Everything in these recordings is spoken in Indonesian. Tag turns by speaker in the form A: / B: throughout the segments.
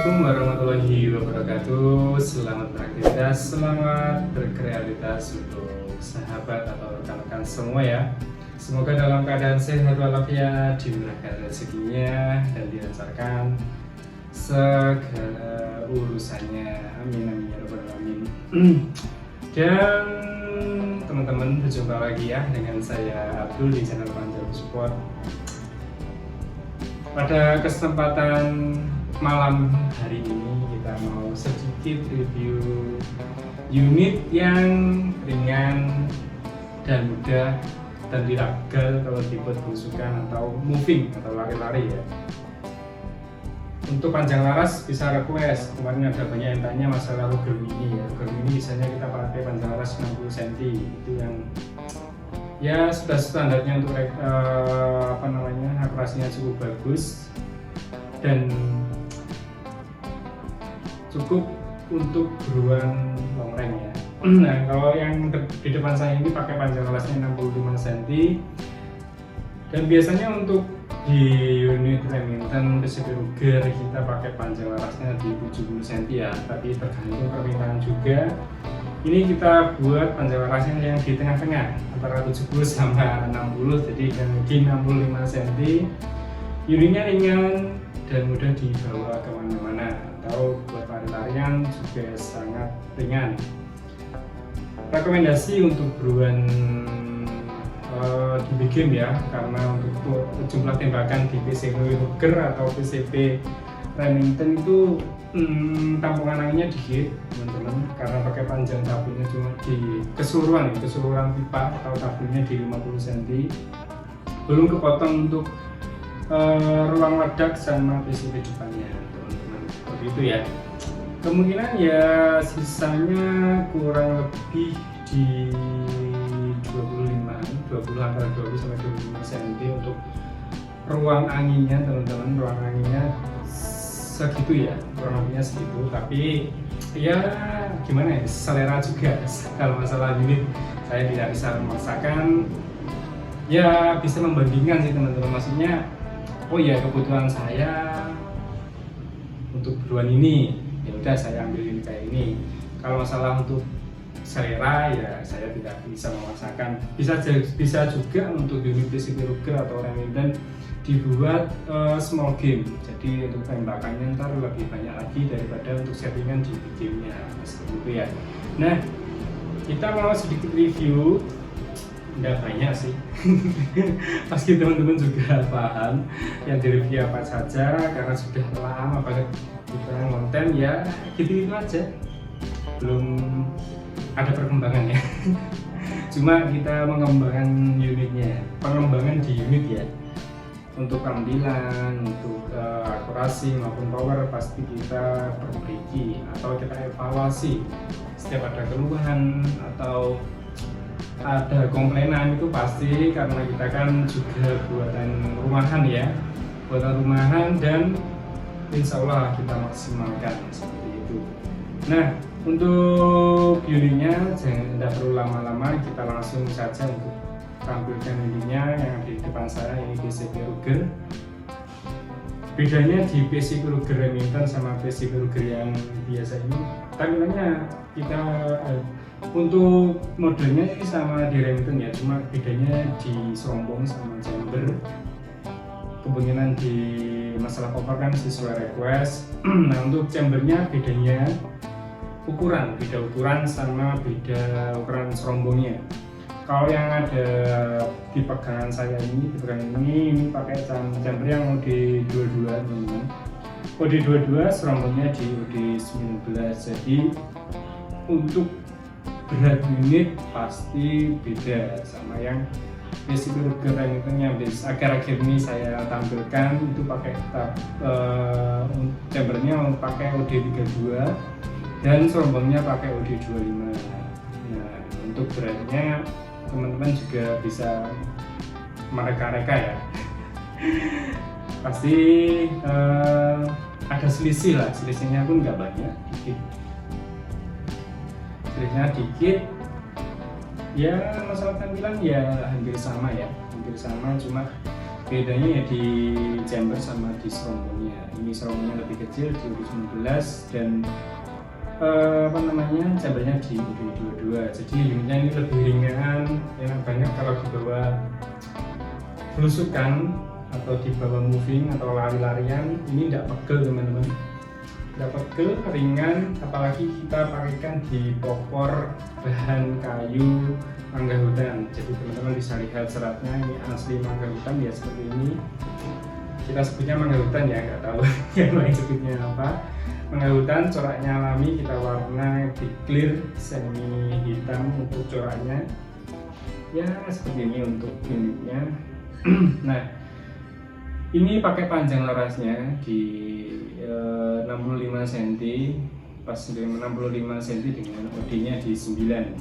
A: Assalamualaikum warahmatullahi wabarakatuh. Selamat beraktivitas, selamat berkreativitas untuk sahabat atau rekan-rekan semua ya. Semoga dalam keadaan sehat walafiat, dimurahkan rezekinya dan dilancarkan segala urusannya. Amin amin ya rabbal alamin. Dan teman-teman, berjumpa lagi ya dengan saya Abdul di channel Panjalu Support. Pada kesempatan malam hari ini kita mau sedikit review unit yang ringan dan mudah dan tidak gagal kalau dibuat belusukan atau moving atau lari-lari ya. Untuk panjang laras bisa request. Kemarin ada banyak yang tanya masalah rugel mini ya. Rugel mini biasanya kita pakai panjang laras 60 cm. Itu yang ya sudah standarnya untuk akurasinya cukup bagus dan cukup untuk beruang long range ya. Nah, kalau yang di depan saya ini pakai panjang larasnya 65 cm dan biasanya untuk di unit Remington PCP Ruger kita pakai panjang larasnya di 70 cm ya, tapi tergantung permintaan juga. Ini kita buat panjang larasnya yang di tengah-tengah antara 70 sama 60, jadi yang di 65 cm. Unitnya ringan dan mudah dibawa kemana-mana atau buat lari-larian juga sangat ringan. Rekomendasi untuk beruang di big game ya, karena untuk jumlah tembakan di PCP Ruger atau PCP Remington itu tampungan anginnya dikit teman-teman, karena pakai panjang tabungnya cuma di keseluruhan pipa atau tabungnya di 50 cm, belum kepotong untuk ruang ledak sama PCP depannya teman-teman, seperti itu ya. Kemungkinan ya sisanya kurang lebih di 20 antara 20 sampai 25 cm untuk ruang anginnya teman-teman. Ruang anginnya segitu ya, kurang lebihnya segitu, tapi ya gimana ya, selera juga. Kalau masalah unit saya tidak bisa memaksakan, ya bisa membandingkan sih teman-teman. Maksudnya oh ya, kebutuhan saya untuk beruang ini ya udah saya ambil ini kayak ini. Kalau masalah untuk selera ya saya tidak bisa memaksakan. Bisa juga untuk unit PCP Ruger atau Remington dibuat small game, jadi untuk tembakannya ntar lebih banyak lagi daripada untuk settingan di gamenya seperti itu ya. Nah, kita mau sedikit review, nggak banyak sih pasti teman-teman juga paham yang direview apa saja, karena sudah lama banget kita konten ya, gitu-gitu aja, belum ada perkembangan ya. Cuma kita mengembangkan unitnya, pengembangan di unit ya, untuk tampilan, untuk akurasi maupun power pasti kita perbaiki atau kita evaluasi setiap ada keluhan atau ada komplainan, itu pasti karena kita kan juga buatan rumahan ya, dan insya Allah kita maksimalkan seperti itu. Nah, untuk unitnya tidak perlu lama-lama, kita langsung saja untuk tampilkan unitnya yang di depan saya. Ini PCP Ruger. Bedanya di PCP Ruger Remington sama PCP Ruger yang biasa ini, tampilannya kita untuk modelnya ini sama di Remington ya, cuma bedanya di serombong sama chamber. Kemungkinan di masalah cover kan sesuai request. Nah, untuk chambernya bedanya beda ukuran sama beda ukuran serombongnya. Kalau yang ada di pegangan saya ini, ini pakai chamber yang OD22 teman-teman. OD22 serombongnya di OD19, jadi untuk berat unit pasti beda sama yang PCP Ruger Remington yang akhir-akhir ini saya tampilkan. Itu pakai chambernya pakai OD32 dan serombongnya pakai OD25. Nah, untuk beratnya teman-teman juga bisa mereka-reka ya. Pasti ada selisih lah, selisihnya pun nggak banyak, dikit. Selisihnya dikit. Ya masalah tampilan ya hampir sama, cuma Bedanya ya di chamber sama di seronggonya. Ini seronggonya lebih kecil di UD19 dan chambernya di UD22. Jadi unitnya ini lebih ringan, enak banget kalau dibawa belusukan atau dibawa moving atau lari-larian. Ini tidak pegel teman-teman, tidak pegel, ringan, apalagi kita pakaikan di popor bahan kayu mangga hutan. Jadi teman-teman bisa lihat seratnya, ini asli mangga hutan ya, seperti ini. Kita sebutnya mangga hutan ya, nggak tahu yang lain sebutnya apa. Mangga hutan, coraknya alami, kita warna di clear semi hitam untuk coraknya ya, seperti ini untuk unitnya. Nah, ini pakai panjang larasnya di 65 cm, pas 65 cm dengan OD-nya di 9.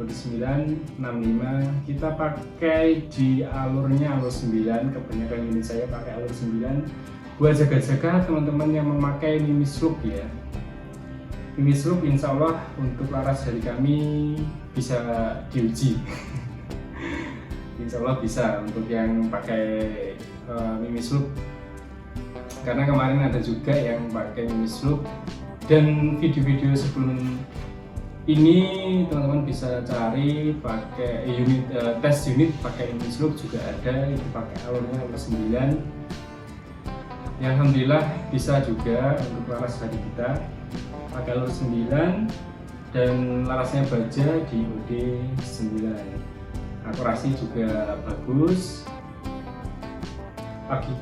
A: OD 9 65, kita pakai di alurnya alur 9. Kebanyakan unit saya pakai alur 9 buat jaga-jaga teman-teman yang memakai mini sloop ya. Mini sloop insya Allah untuk laras dari kami bisa diuji. Insya Allah bisa untuk yang pakai mini sloop, karena kemarin ada juga yang pakai mini sloop, dan video-video sebelum ini teman-teman bisa cari pakai unit tes unit pakai mini sloop juga ada, itu pakai alurnya alur 9 ya. Alhamdulillah bisa juga untuk laras dari kita pakai alur 9 dan larasnya baja di OD 9. Akurasi juga bagus bagi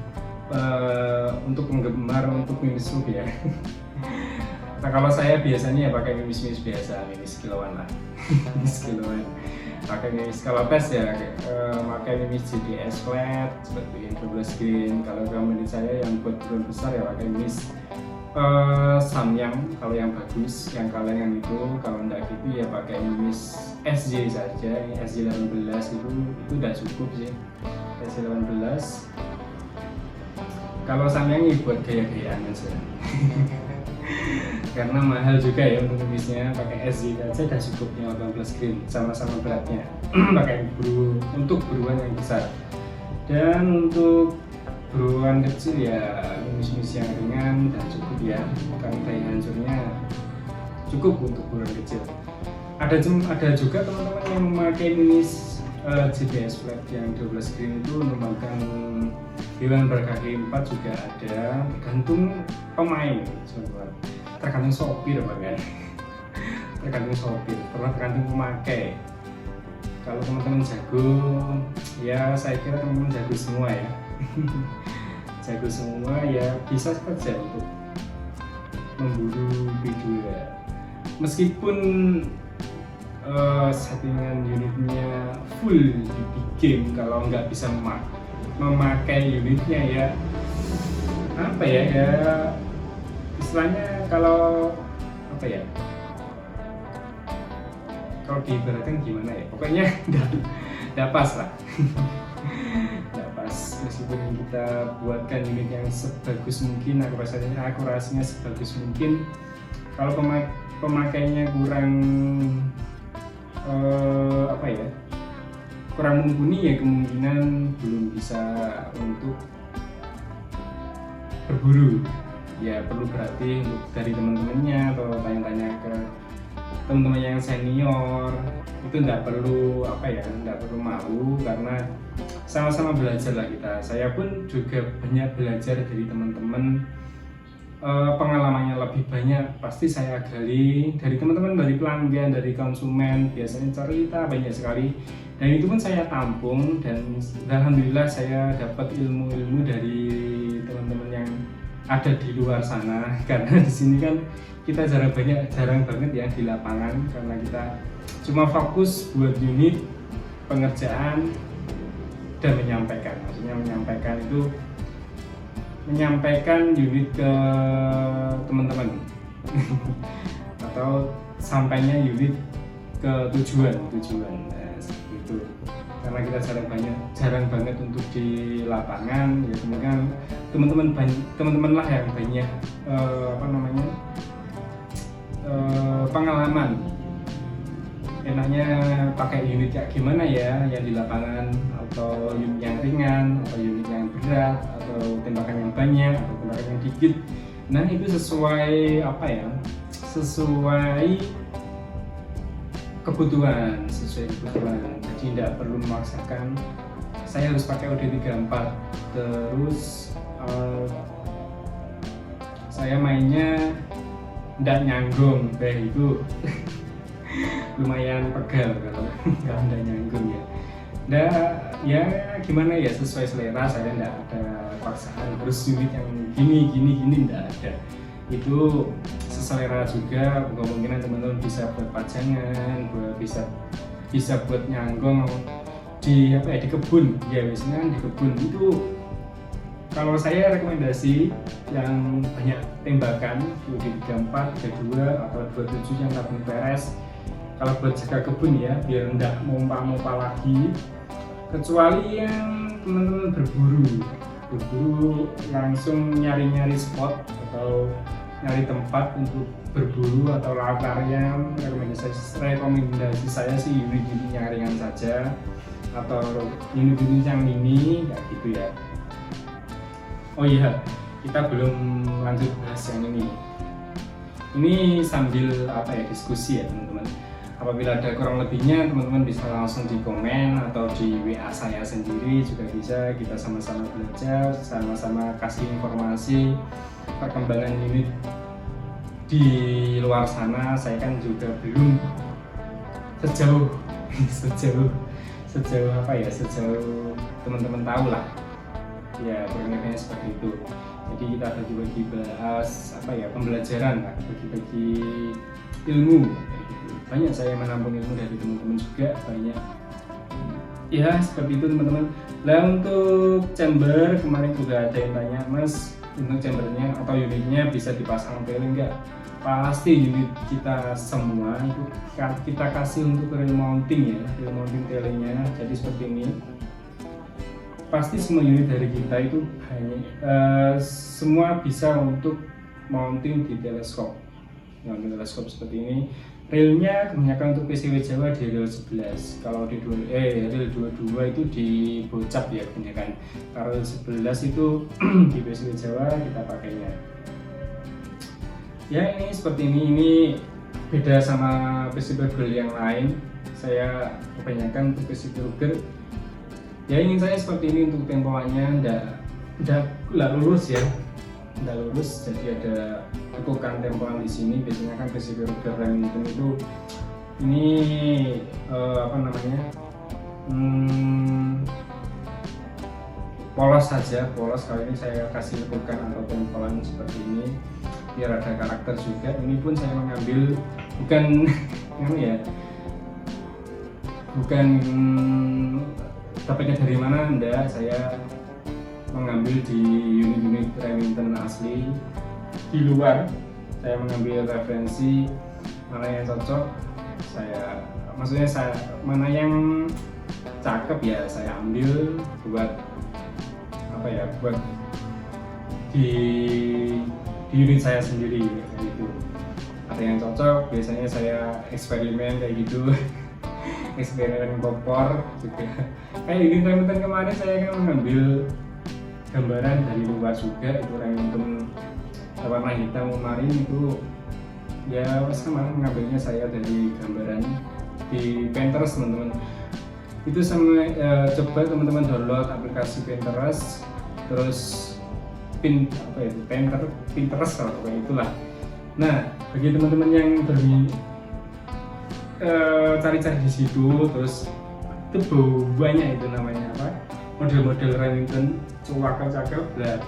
A: untuk penggemar untuk mini sloop ya. Nah, kalau saya biasanya ya pakai mimis biasa, mimis kiloan lah. Mimis kiloan. Pakai mimis kalau tes ya pakai mimis GDS flat seperti yang 12 green. Kalau gambar saya yang buat drone besar ya pakai mimis Samyang kalau yang bagus, yang kalian yang itu. Kalau enggak gitu ya pakai mimis SJ saja. Ini SJ 18 itu udah cukup sih. SJ 18. Kalau Samyang ini buat gaya-gayaan aja. Karena mahal juga ya untuk mimisnya, pakai SJ aja udah cukup yang 18 green, sama-sama beratnya. Pakai untuk beruang yang besar. Dan untuk beruang kecil ya mimis yang ringan dan cukup ya, karena daya hancurnya cukup untuk beruang kecil. Ada juga teman-teman yang memakai mimis GPS flat yang 12 green itu memakan hewan berkaki 4 juga ada, tergantung pemain, tergantung sopir bahkan. Tergantung sopir, tergantung pemakai. Kalau teman-teman jago, ya saya kira teman-teman jago semua ya. Jago semua ya, bisa saja untuk memburu video ya. Meskipun settingan unitnya full di game, kalau nggak bisa memakai unitnya ya apa ya, istilahnya kalau apa ya, kalau diibaratkan gimana ya, pokoknya nggak pas lah. Nggak pas, meskipun kita buatkan unit yang sebagus mungkin, akurasinya sebagus mungkin, kalau pemakainya kurang kurang mumpuni ya, kemungkinan belum bisa untuk berburu ya. Perlu berarti untuk dari teman-temannya atau tanya-tanya ke teman-teman yang senior, itu nggak perlu nggak perlu malu, karena sama-sama belajar lah kita. Saya pun juga banyak belajar dari teman-teman, pengalamannya lebih banyak pasti saya gali dari teman-teman, dari pelanggan, dari konsumen, biasanya cerita banyak sekali, dan itu pun saya tampung, dan alhamdulillah saya dapat ilmu-ilmu dari teman-teman yang ada di luar sana. Karena di sini kan kita jarang banget ya di lapangan, karena kita cuma fokus buat unit pengerjaan dan menyampaikan. Maksudnya menyampaikan unit ke teman-teman atau sampainya unit ke tujuan. Nah, seperti itu. Karena kita jarang banget untuk di lapangan ya, teman-teman lah yang banyak pengalaman enaknya pakai unit kayak gimana ya, yang di lapangan atau unit yang ringan atau unit yang berat atau tembakan yang banyak atau tembakan yang dikit. Nah itu sesuai apa ya, sesuai kebutuhan, jadi tidak perlu memaksakan saya harus pakai OD34 terus saya mainnya tidak nyanggung kayak itu. Lumayan pegal kalau tidak nyanggung ya. Nah ya gimana ya, sesuai selera, saya tidak ada paksaan harus unit yang gini tidak ada. Itu seselera juga, kemungkinan teman-teman bisa buat pajangan, bisa buat nyanggung di apa ya, di kebun ya, biasanya di kebun itu. Kalau saya rekomendasi yang banyak tembakan di 34, 32 atau 27 yang tabung peres. Kalau buat jaga kebun ya, biar enggak mompa-mompa lagi. Kecuali yang teman-teman berburu langsung nyari-nyari spot atau nyari tempat untuk berburu atau larian, rekomendasi saya sih unit-unit yang ringan saja atau unit-unit yang mini kayak gitu ya. Oh iya, kita belum lanjut bahas yang ini. Ini sambil apa ya, diskusi ya teman-teman. Apabila ada kurang lebihnya, teman-teman bisa langsung di komen atau di WA saya sendiri juga bisa. Kita sama-sama belajar, sama-sama kasih informasi perkembangan unit di luar sana. Saya kan juga belum sejauh apa ya, sejauh teman-teman tahu lah ya, kurang lebihnya seperti itu. Jadi kita bagi-bagi bahas apa ya, pembelajaran lah, bagi-bagi ilmu gitu. Banyak saya menampung ilmu dari teman-teman juga, banyak ya seperti itu teman-teman. Nah untuk chamber kemarin juga ada yang tanya, Mas untuk chambernya atau unitnya bisa dipasang tele enggak? Pasti unit kita semua itu kita kasih untuk rail mounting ya, rail mounting telenya. Jadi seperti ini, pasti semua unit dari kita itu semua bisa untuk mounting di teleskop. Mounting teleskop seperti ini. Railnya kebanyakan untuk PCW Jawa di rail 11. Kalau di rail 22 itu di bocap ya kebanyakan. Kalau rail 11 itu di PCW Jawa kita pakainya. Ya ini seperti ini beda sama PCB Ruger yang lain. Saya kebanyakan untuk PCB Ruger ya ingin saya seperti ini untuk tempoannya nggak lurus ya, nggak lurus, jadi ada tekukan tempoan di sini. Biasanya kan PCB Ruger Remington itu ini apa namanya, polos saja, polos. Kali ini saya kasih tekukan atau tempoan seperti ini biar ada karakter juga. Ini pun saya mengambil bukan bukan dapatnya dari mana, enggak, saya mengambil di unit-unit Remington asli di luar. Saya mengambil referensi mana yang cocok, mana yang cakep ya saya ambil buat apa ya, buat di unit saya sendiri gitu. Ada yang cocok, biasanya saya eksperimen kayak gitu. Eksperimen kompor juga. Kayak unit Remington kemarin saya kan mengambil gambaran dari luar juga, itu Remington warna hitam kemarin itu ya, pas kemarin mengambilnya saya dari gambaran di Pinterest teman-teman. Itu sama coba teman-teman download aplikasi Pinterest, terus Pinterest kalau kayak itulah. Nah bagi teman-teman yang cari-cari di situ, terus itu banyak itu namanya apa, model-model Remington cakep. Nah,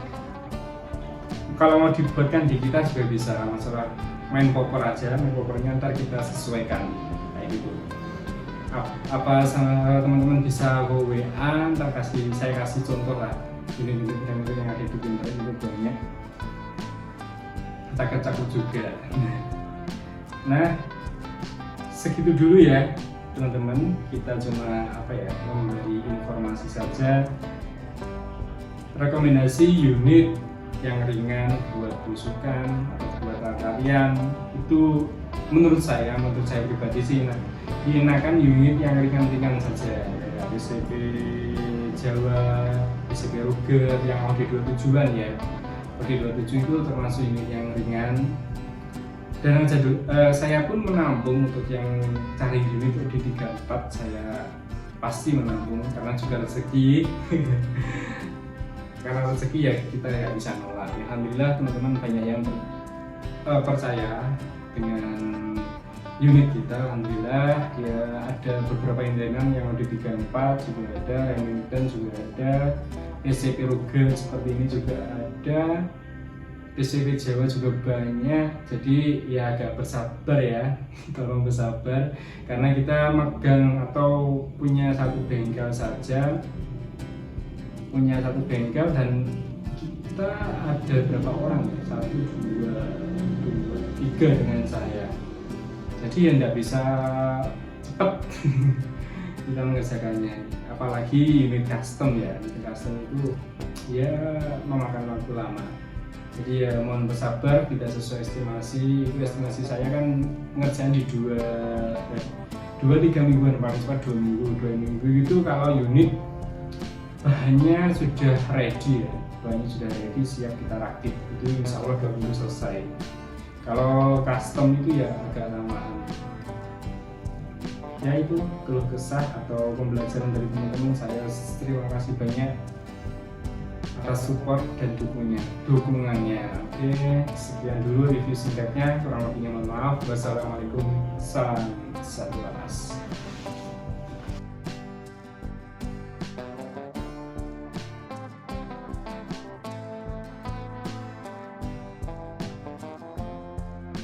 A: kalau mau dibuatkan di kita juga bisa, masalah main popor aja, main popornya ntar kita sesuaikan kayak gitu. Apa sama teman-teman bisa ke WA, ntar saya kasih contoh lah unit-unit Remington yang ada di Pinterest itu banyak, cakep juga. Nah segitu dulu ya teman-teman, kita cuma memberi informasi saja, rekomendasi unit yang ringan buat belusukan atau buat larian itu menurut saya pribadi sih dienakan unit yang ringan-ringan saja, kayak PCB Jawa, PCB Ruger yang Audi 27-an ya. Audi 27 itu termasuk unit yang ringan. Dan saya pun menampung untuk yang cari unit Audi 34, saya pasti menampung karena juga rezeki. Karena rezeki ya kita nggak bisa nolak. Alhamdulillah teman-teman banyak yang percaya dengan unit kita. Alhamdulillah ya, ada beberapa independen yang Audi 34 juga ada, Remington juga ada, PCB Ruger seperti ini juga ada, PCB Jawa juga banyak. Jadi ya agak bersabar ya, tolong bersabar karena kita megang atau punya satu bengkel saja, dan kita ada berapa orang ya? 1, 2, 3 dengan saya. Jadi ya nggak bisa cepat kita mengerjakannya, apalagi unit custom ya. Unit custom itu ya memakan waktu lama. Jadi ya mohon bersabar, tidak sesuai estimasi. Itu estimasi saya kan pengerjaan di 2-3 mingguan, paling cepat 2 minggu itu kalau unit bahannya sudah ready ya, siap kita rakit, itu insya Allah 2 minggu selesai. Kalau custom itu ya agak lamaan. Ya itu keluh kesah atau pembelajaran dari teman-teman. Saya terima kasih banyak atas support dan dukungannya. Oke, sekian dulu review singkatnya, kurang lebihnya mohon maaf. Wassalamualaikum, salam satu atas.